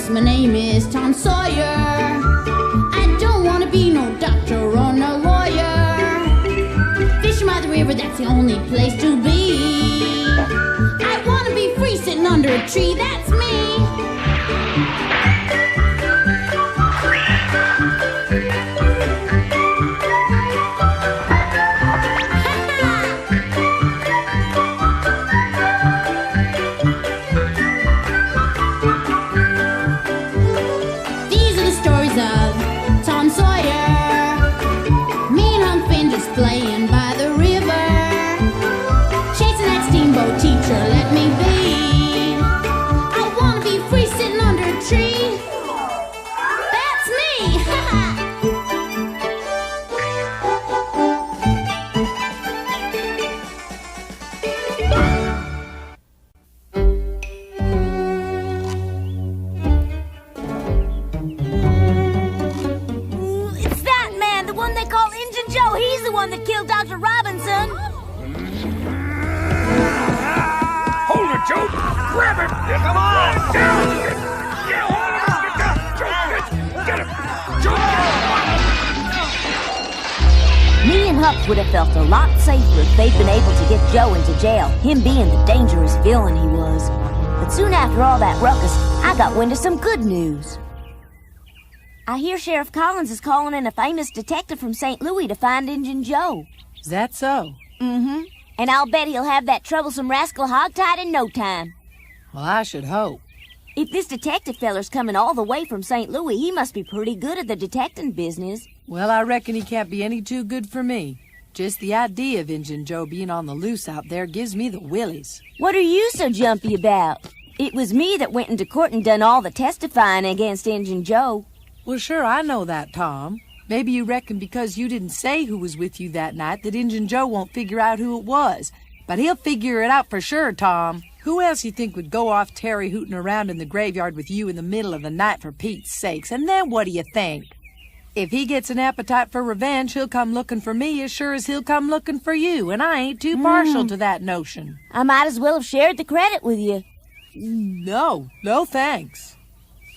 Yes, my name is Tom Sawyer. I don't want to be no doctor or no lawyer. Fishing by the river, that's the only place to be. I want to be free sitting under a tree, that's me. Of Tom Sawyer, me and Unc Finn just playing by the river, chasing that steamboat teacher, let me be. I wanna be free sitting under a tree. That's me! He's the one that killed Dr. Robinson. Hold it, Joe! Grab him! Yeah, come on! Down! Get him! Joe! Me and Huck would have felt a lot safer if they'd been able to get Joe into jail, him being the dangerous villain he was. But soon after all that ruckus, I got wind of some good news. I hear Sheriff Collins is calling in a famous detective from St. Louis to find Injun Joe. Is that so? Mm-hmm. And I'll bet he'll have that troublesome rascal hogtied in no time. Well, I should hope. If this detective feller's coming all the way from St. Louis, he must be pretty good at the detecting business. Well, I reckon he can't be any too good for me. Just the idea of Injun Joe being on the loose out there gives me the willies. What are you so jumpy about? It was me that went into court and done all the testifying against Injun Joe. Well, sure, I know that, Tom. Maybe you reckon because you didn't say who was with you that night that Injun Joe won't figure out who it was. But he'll figure it out for sure, Tom. Who else you think would go off terry-hooting around in the graveyard with you in the middle of the night for Pete's sakes? And then what do you think? If he gets an appetite for revenge, he'll come looking for me as sure as he'll come looking for you, and I ain't too partial to that notion. I might as well have shared the credit with you. No thanks.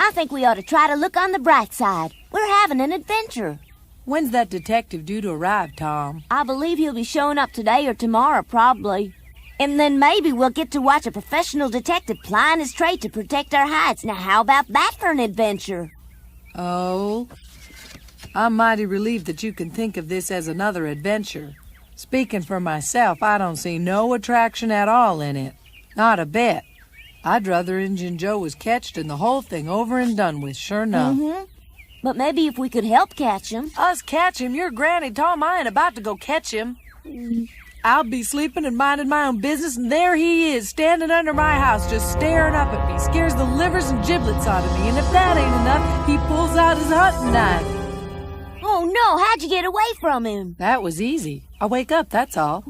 I think we ought to try to look on the bright side. We're having an adventure. When's that detective due to arrive, Tom? I believe he'll be showing up today or tomorrow, probably. And then maybe we'll get to watch a professional detective plying his trade to protect our hides. Now, how about that for an adventure? Oh, I'm mighty relieved that you can think of this as another adventure. Speaking for myself, I don't see no attraction at all in it. Not a bit. I'd rather Injun Joe was catched and the whole thing over and done with, sure enough. Mm-hmm. But maybe if we could help catch him. Us catch him? Your granny, Tom, I ain't about to go catch him. I'll be sleeping and minding my own business, and there he is, standing under my house, just staring up at me, scares the livers and giblets out of me, and if that ain't enough, he pulls out his hunting knife. Oh, no, how'd you get away from him? That was easy. I wake up, that's all.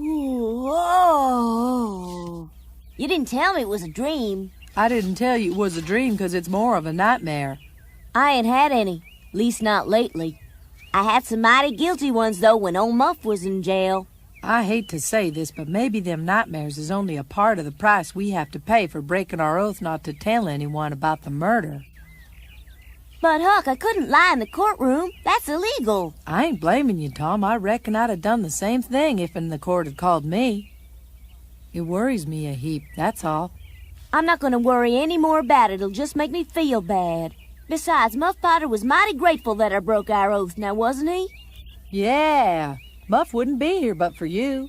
Whoa. You didn't tell me it was a dream. I didn't tell you it was a dream because it's more of a nightmare. I ain't had any, least not lately. I had some mighty guilty ones, though, when old Muff was in jail. I hate to say this, but maybe them nightmares is only a part of the price we have to pay for breaking our oath not to tell anyone about the murder. But, Huck, I couldn't lie in the courtroom. That's illegal. I ain't blaming you, Tom. I reckon I'd have done the same thing if the court had called me. It worries me a heap, that's all. I'm not going to worry any more about it. It'll just make me feel bad. Besides, Muff Potter was mighty grateful that I broke our oath, now wasn't he? Yeah, Muff wouldn't be here but for you.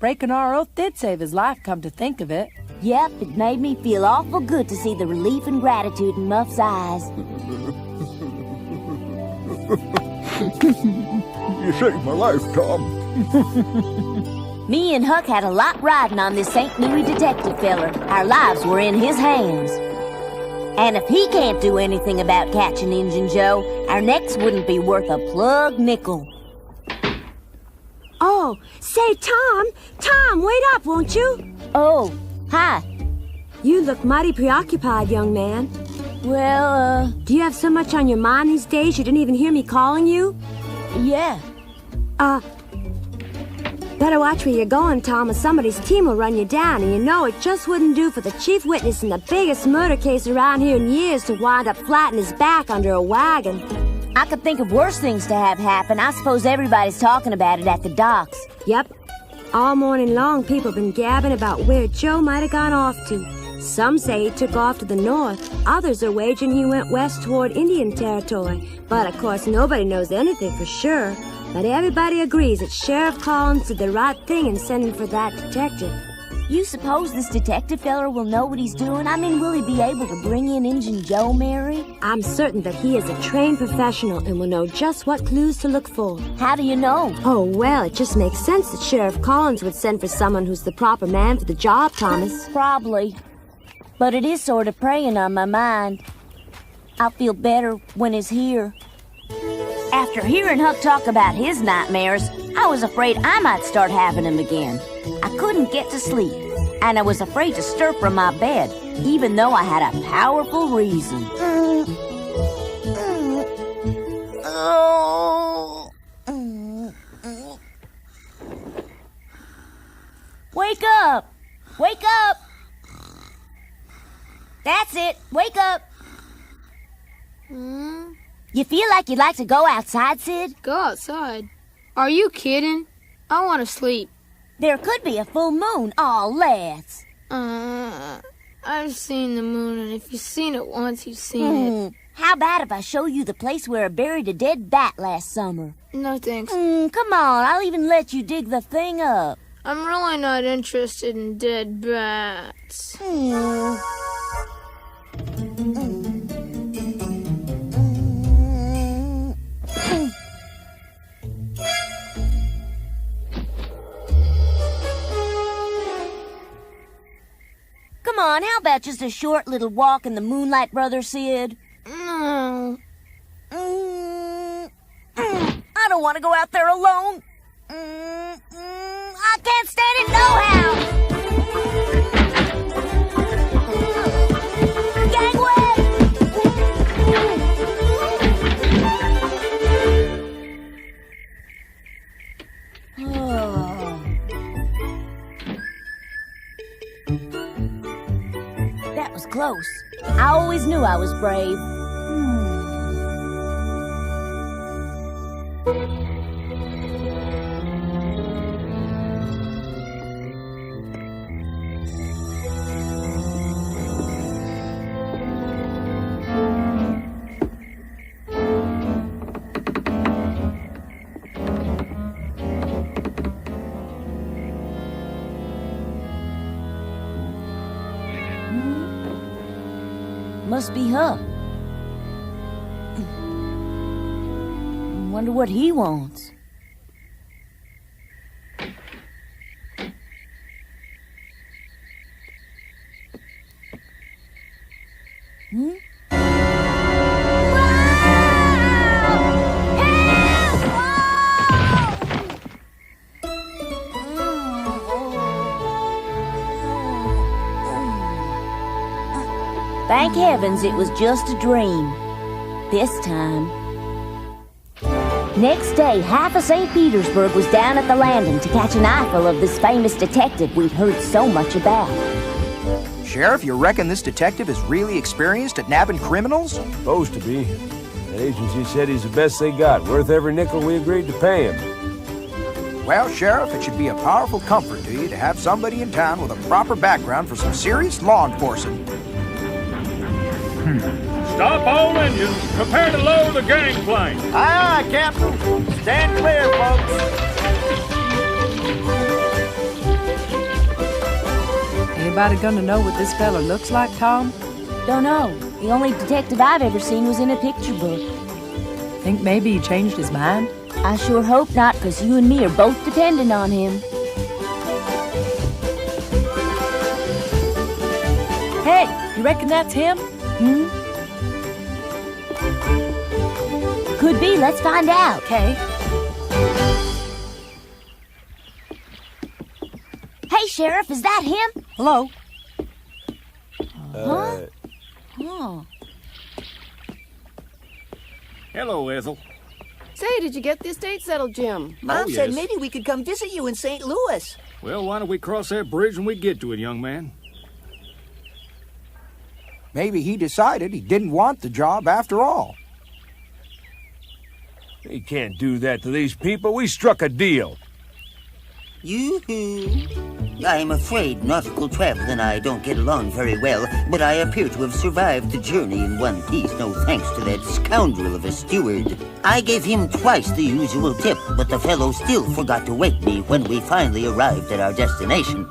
Breaking our oath did save his life, come to think of it. Yep, it made me feel awful good to see the relief and gratitude in Muff's eyes. You saved my life, Tom. Me and Huck had a lot riding on this St. Louis detective feller. Our lives were in his hands. And if he can't do anything about catching Injun Joe, our necks wouldn't be worth a plug nickel. Oh, say, Tom, wait up, won't you? Oh, hi. You look mighty preoccupied, young man. Well, Do you have so much on your mind these days you didn't even hear me calling you? yeah. Better watch where you're going, Tom, or somebody's team will run you down, and you know it just wouldn't do for the chief witness in the biggest murder case around here in years to wind up flat on his back under a wagon. I could think of worse things to have happen. I suppose everybody's talking about it at the docks. Yep. All morning long, people have been gabbing about where Joe might have gone off to. Some say he took off to the north. Others are wagering he went west toward Indian Territory. But, of course, nobody knows anything for sure. But everybody agrees that Sheriff Collins did the right thing in sending for that detective. You suppose this detective feller will know what he's doing? I mean, will he be able to bring in Injun Joe, Mary? I'm certain that he is a trained professional and will know just what clues to look for. How do you know? Oh, well, it just makes sense that Sheriff Collins would send for someone who's the proper man for the job, Thomas. Probably. But it is sort of preying on my mind. I'll feel better when he's here. After hearing Huck talk about his nightmares, I was afraid I might start having them again. I couldn't get to sleep, and I was afraid to stir from my bed, even though I had a powerful reason. Wake up! Wake up! That's it. Wake up. You feel like you'd like to go outside, Sid? Go outside? Are you kidding? I want to sleep. There could be a full moon. Aw, let's. I've seen the moon, and if you've seen it once, you've seen it. How about if I show you the place where I buried a dead bat last summer? No, thanks. Come on, I'll even let you dig the thing up. I'm really not interested in dead bats. Come on, how about just a short little walk in the moonlight, Brother Sid? No. I don't want to go out there alone. I can't stand it nohow. Gangway! That was close. I always knew I was brave. Must be Huck. Wonder what he wants. Thank heavens it was just a dream. This time. Next day, half of St. Petersburg was down at the landing to catch an eyeful of this famous detective we'd heard so much about. Sheriff, you reckon this detective is really experienced at nabbing criminals? Supposed to be. The agency said he's the best they got, worth every nickel we agreed to pay him. Well, Sheriff, it should be a powerful comfort to you to have somebody in town with a proper background for some serious law enforcement. Stop all engines. Prepare to load the gangplank. Aye, aye, Captain. Stand clear, folks. Anybody gonna know what this fella looks like, Tom? Don't know. The only detective I've ever seen was in a picture book. Think maybe he changed his mind? I sure hope not, 'cause you and me are both dependent on him. Hey, you reckon that's him? Could be. Let's find out. Okay. Hey, Sheriff, is that him? Hello? Huh? Oh. Hello, Ethel. Say, did you get the estate settled, Jim? Mom said maybe we could come visit you in St. Louis. Well, why don't we cross that bridge when we get to it, young man? Maybe he decided he didn't want the job after all. He can't do that to these people. We struck a deal. Yoo-hoo. I'm afraid nautical travel and I don't get along very well, but I appear to have survived the journey in one piece, no thanks to that scoundrel of a steward. I gave him twice the usual tip, but the fellow still forgot to wake me when we finally arrived at our destination.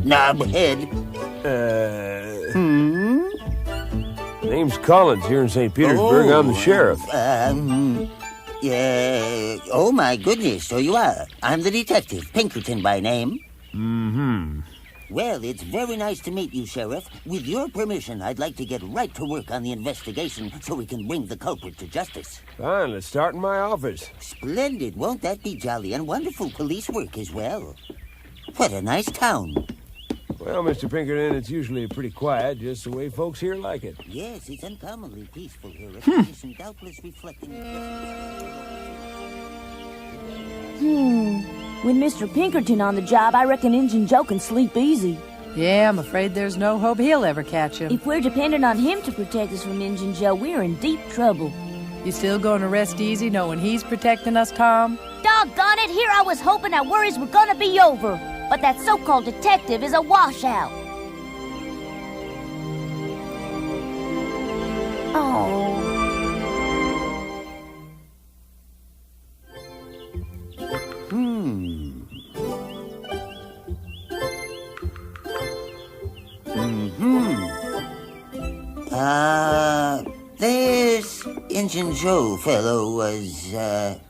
Knobhead. Name's Collins here in St. Petersburg. I'm the sheriff. Yeah. Oh, my goodness, so you are. I'm the detective, Pinkerton by name. Mm-hmm. Well, it's very nice to meet you, Sheriff. With your permission, I'd like to get right to work on the investigation so we can bring the culprit to justice. Fine, let's start in my office. Splendid. Won't that be jolly and wonderful police work as well? What a nice town. Well, Mr. Pinkerton, it's usually pretty quiet, just the way folks here like it. Yes, it's uncommonly peaceful here. A condition doubtless reflecting... With Mr. Pinkerton on the job, I reckon Injun Joe can sleep easy. Yeah, I'm afraid there's no hope he'll ever catch him. If we're dependent on him to protect us from Injun Joe, we're in deep trouble. You still going to rest easy knowing he's protecting us, Tom? Doggone it, here I was hoping our worries were gonna be over. But that so-called detective is a washout. Oh. This Injun Joe fellow was,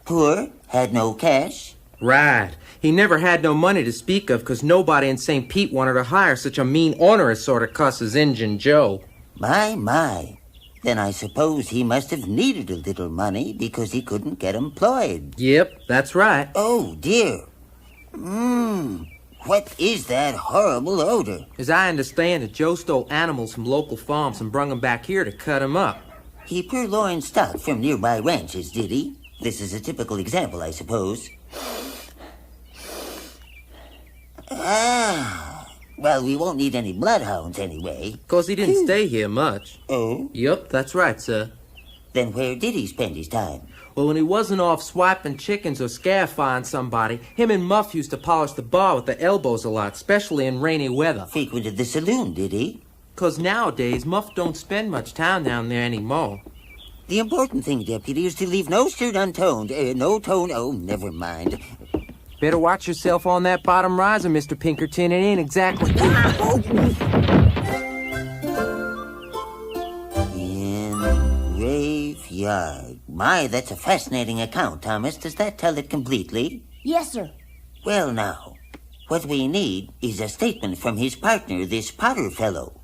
poor, had no cash. Right. He never had no money to speak of because nobody in St. Pete wanted to hire such a mean, onerous sort of cuss as Injun Joe. My. Then I suppose he must have needed a little money because he couldn't get employed. Yep, that's right. Oh, dear. What is that horrible odor? As I understand it, Joe stole animals from local farms and brung them back here to cut them up. He purloined stock from nearby ranches, did he? This is a typical example, I suppose. Well, we won't need any bloodhounds anyway. 'Cause he didn't stay here much. Oh? Yep, that's right, sir. Then where did he spend his time? Well, when he wasn't off swiping chickens or scarifying somebody, him and Muff used to polish the bar with their elbows a lot, especially in rainy weather. Frequented the saloon, did he? 'Cause nowadays, Muff don't spend much time down there anymore. The important thing, Deputy, is to leave no stone unturned. Oh, never mind. Better watch yourself on that bottom riser, Mr. Pinkerton. It ain't exactly... In graveyard. My, that's a fascinating account, Thomas. Does that tell it completely? Yes, sir. Well, now, what we need is a statement from his partner, this Potter fellow.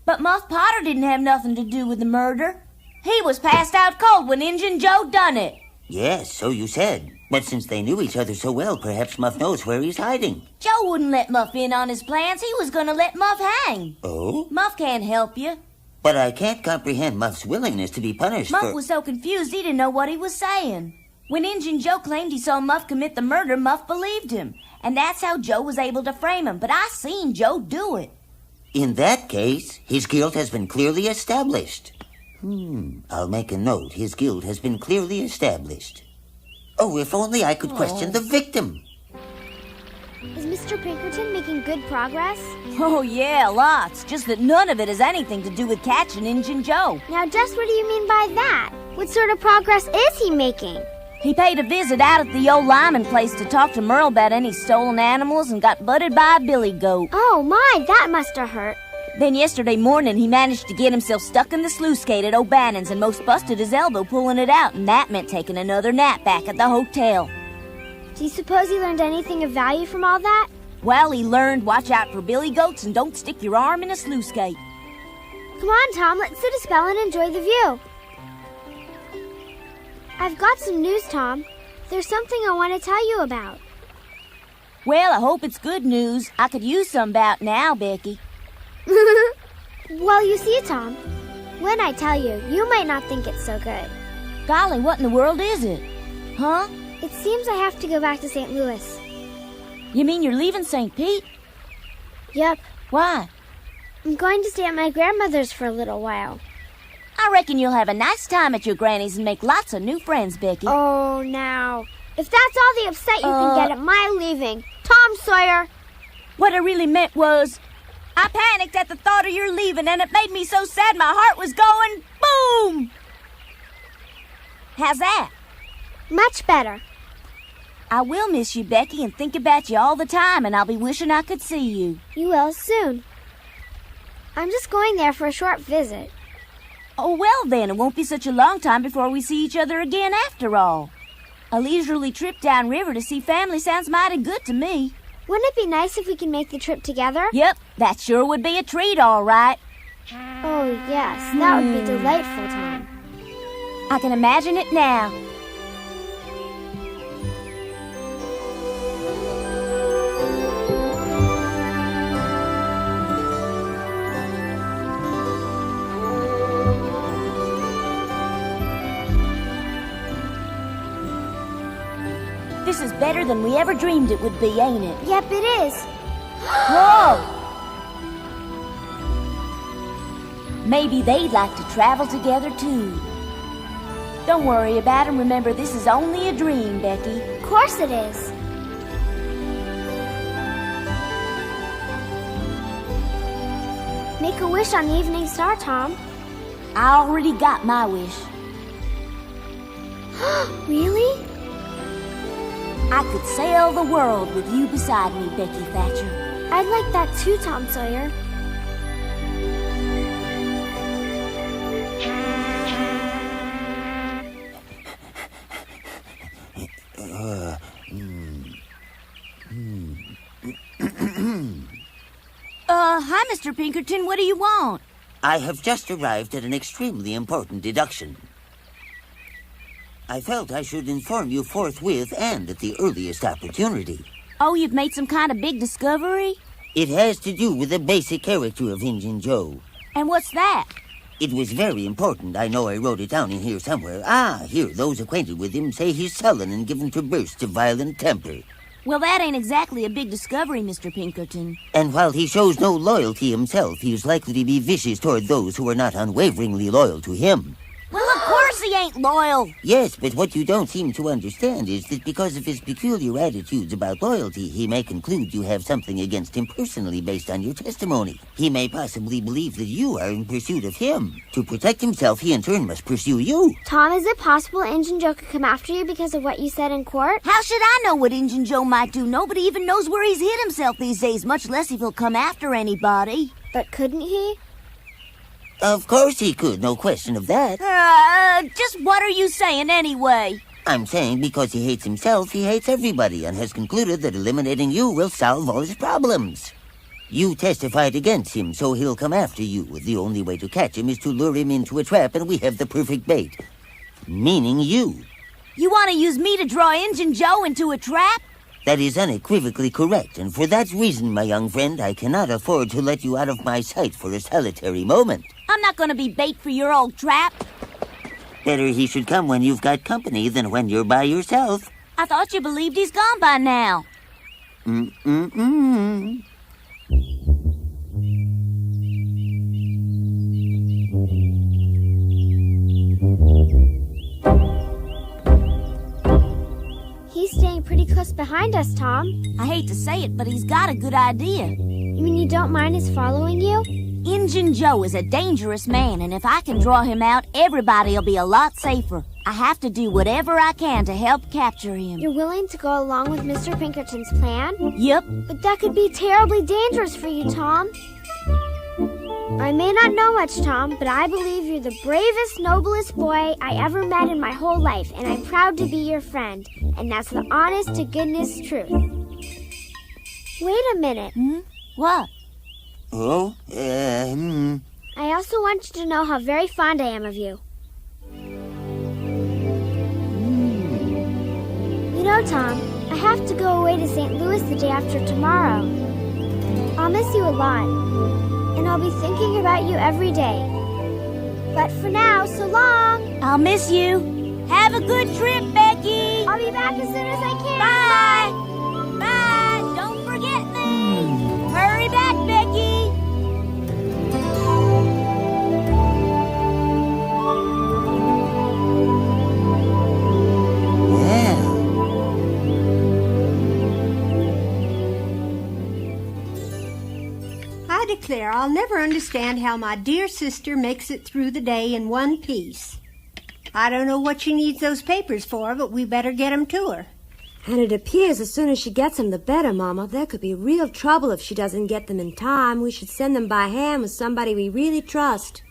But Muff Potter didn't have nothing to do with the murder. He was passed out cold when Injun Joe done it. Yes, so you said. But since they knew each other so well, perhaps Muff knows where he's hiding. Joe wouldn't let Muff in on his plans. He was gonna let Muff hang. Oh? Muff can't help you. But I can't comprehend Muff's willingness to be punished Muff was so confused he didn't know what he was saying. When Injun Joe claimed he saw Muff commit the murder, Muff believed him. And that's how Joe was able to frame him. But I seen Joe do it. In that case, his guilt has been clearly established. I'll make a note. His guilt has been clearly established. Oh, if only I could question the victim. Is Mr. Pinkerton making good progress? Oh, yeah, lots. Just that none of it has anything to do with catching Injun Joe. Now, just what do you mean by that? What sort of progress is he making? He paid a visit out at the old Lyman place to talk to Merle about any stolen animals and got butted by a billy goat. Oh, my, that must have hurt. Then yesterday morning, he managed to get himself stuck in the sluice gate at O'Bannon's and most busted his elbow pulling it out, and that meant taking another nap back at the hotel. Do you suppose he learned anything of value from all that? Well, he learned watch out for billy goats and don't stick your arm in a sluice gate. Come on, Tom, let's sit a spell and enjoy the view. I've got some news, Tom. There's something I want to tell you about. Well, I hope it's good news. I could use some about now, Becky. Well, you see, Tom, when I tell you, you might not think it's so good. Golly, what in the world is it? Huh? It seems I have to go back to St. Louis. You mean you're leaving St. Pete? Yep. Why? I'm going to stay at my grandmother's for a little while. I reckon you'll have a nice time at your granny's and make lots of new friends, Becky. Oh, now. If that's all the upset you can get at my leaving, Tom Sawyer. What I really meant was, I panicked at the thought of your leaving, and it made me so sad my heart was going boom! How's that? Much better. I will miss you, Becky, and think about you all the time, and I'll be wishing I could see you. You will soon. I'm just going there for a short visit. Oh, well then, it won't be such a long time before we see each other again after all. A leisurely trip downriver to see family sounds mighty good to me. Wouldn't it be nice if we could make the trip together? Yep, that sure would be a treat, all right. Oh, yes, that would be delightful, Tom. I can imagine it now. This is better than we ever dreamed it would be, ain't it? Yep, it is. Whoa! Maybe they'd like to travel together, too. Don't worry about them. Remember, this is only a dream, Becky. Of course it is. Make a wish on the evening star, Tom. I already got my wish. Really? I could sail the world with you beside me, Becky Thatcher. I'd like that too, Tom Sawyer. Hi, Mr. Pinkerton. What do you want? I have just arrived at an extremely important deduction. I felt I should inform you forthwith and at the earliest opportunity. Oh, you've made some kind of big discovery? It has to do with the basic character of Injun Joe. And what's that? It was very important. I know I wrote it down in here somewhere. Here, those acquainted with him say he's sullen and given to bursts of violent temper. Well, that ain't exactly a big discovery, Mr. Pinkerton. And while he shows no loyalty himself, he is likely to be vicious toward those who are not unwaveringly loyal to him. Well, of course he ain't loyal. Yes, but what you don't seem to understand is that because of his peculiar attitudes about loyalty, he may conclude you have something against him personally based on your testimony. He may possibly believe that you are in pursuit of him. To protect himself, he in turn must pursue you. Tom, is it possible Injun Joe could come after you because of what you said in court? How should I know what Injun Joe might do? Nobody even knows where he's hid himself these days, much less if he'll come after anybody. But couldn't he? Of course he could, no question of that. Just what are you saying anyway? I'm saying because he hates himself, he hates everybody and has concluded that eliminating you will solve all his problems. You testified against him, so he'll come after you. The only way to catch him is to lure him into a trap, and we have the perfect bait. Meaning you. You want to use me to draw Injun Joe into a trap? That is unequivocally correct, and for that reason, my young friend, I cannot afford to let you out of my sight for a solitary moment. I'm not going to be bait for your old trap. Better he should come when you've got company than when you're by yourself. I thought you believed he's gone by now. He's staying pretty close behind us, Tom. I hate to say it, but he's got a good idea. You mean you don't mind his following you? Injun Joe is a dangerous man, and if I can draw him out, everybody'll be a lot safer. I have to do whatever I can to help capture him. You're willing to go along with Mr. Pinkerton's plan? Yep. But that could be terribly dangerous for you, Tom. I may not know much, Tom, but I believe you're the bravest, noblest boy I ever met in my whole life, and I'm proud to be your friend. And that's the honest-to-goodness truth. Wait a minute. What? Oh, I also want you to know how very fond I am of you. You know, Tom, I have to go away to St. Louis the day after tomorrow. I'll miss you a lot, and I'll be thinking about you every day. But for now, so long! I'll miss you. Have a good trip, Becky! All be back as soon as I can. Bye! Bye! Don't forget me! Hurry back, Becky! I declare I'll never understand how my dear sister makes it through the day in one piece. I don't know what she needs those papers for, but we better get 'em to her. And it appears the sooner she gets them, the better, Mama. There could be real trouble if she doesn't get them in time. We should send them by hand with somebody we really trust.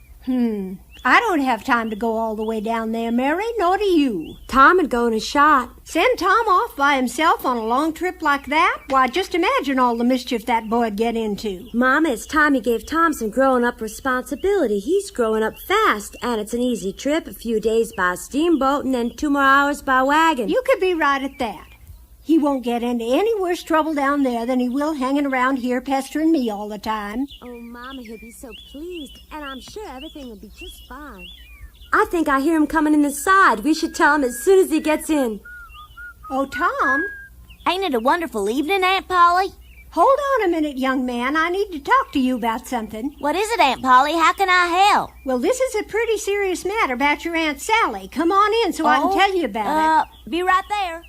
I don't have time to go all the way down there, Mary, nor do you. Tom would go in a shot. Send Tom off by himself on a long trip like that? Why, just imagine all the mischief that boy'd get into. Mama, it's time you gave Tom some growing-up responsibility. He's growing up fast, and it's an easy trip, a few days by steamboat and then 2 more hours by wagon. You could be right at that. He won't get into any worse trouble down there than he will hanging around here pestering me all the time. Oh, Mama, he'll be so pleased, and I'm sure everything will be just fine. I think I hear him coming in the side. We should tell him as soon as he gets in. Oh, Tom? Ain't it a wonderful evening, Aunt Polly? Hold on a minute, young man. I need to talk to you about something. What is it, Aunt Polly? How can I help? Well, this is a pretty serious matter about your Aunt Sally. Come on in so I can tell you about it. Be right there.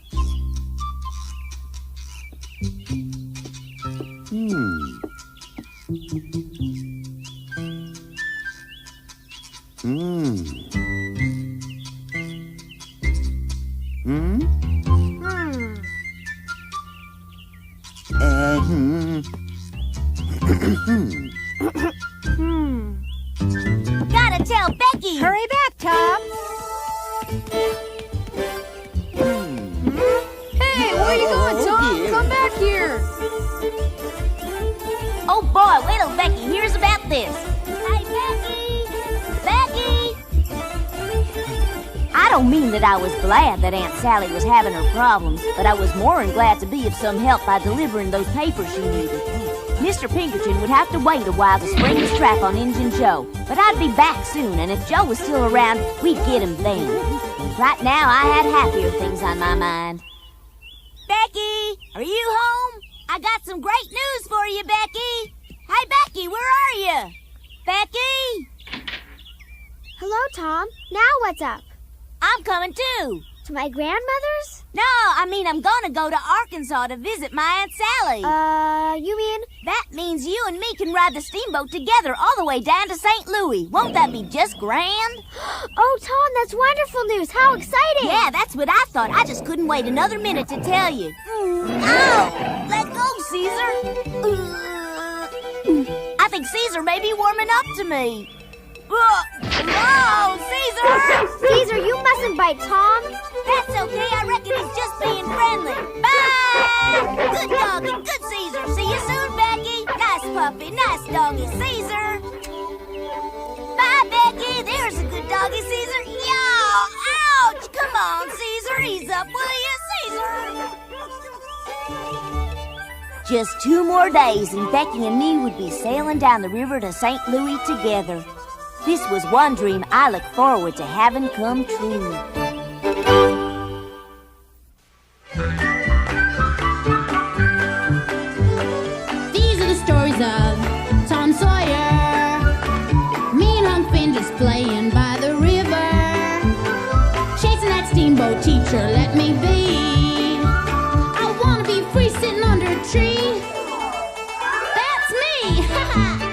Gotta tell Becky. Hurry back, Tom. Hey, where you going, Tom? Come back here. Oh boy, wait till Becky hears about this. Hey, Becky! Becky! I don't mean that I was glad that Aunt Sally was having her problems, but I was more than glad to be of some help by delivering those papers she needed. Mr. Pinkerton would have to wait a while to spring his trap on Injun Joe, but I'd be back soon, and if Joe was still around, we'd get him then. Right now, I had happier things on my mind. Becky, are you home? I got some great news for you, Becky. Hey, Becky, where are you? Becky? Hello, Tom. Now what's up? I'm coming too. To my grandmother's? No, I mean I'm gonna go to Arkansas to visit my Aunt Sally. You mean? That means you and me can ride the steamboat together all the way down to St. Louis. Won't that be just grand? Oh, Tom, that's wonderful news. How exciting! Yeah, that's what I thought. I just couldn't wait another minute to tell you. Ow! Let go, Caesar. I think Caesar may be warming up to me. Oh, Caesar! Caesar, you mustn't bite Tom. That's okay. I reckon he's just being friendly. Bye! Good doggy, good Caesar. See you soon, Becky. Nice puppy, nice doggy, Caesar. Bye, Becky. There's a good doggy, Caesar. Yow! Ouch! Come on, Caesar. Ease up, will you, Caesar? Just 2 more days and Becky and me would be sailing down the river to St. Louis together. This was one dream I look forward to having come true. These are the stories of Tom Sawyer. Me and Unc Finn just playing by the river, chasing that steamboat teacher, let me be. I wanna be free sitting under a tree. That's me! Ha ha!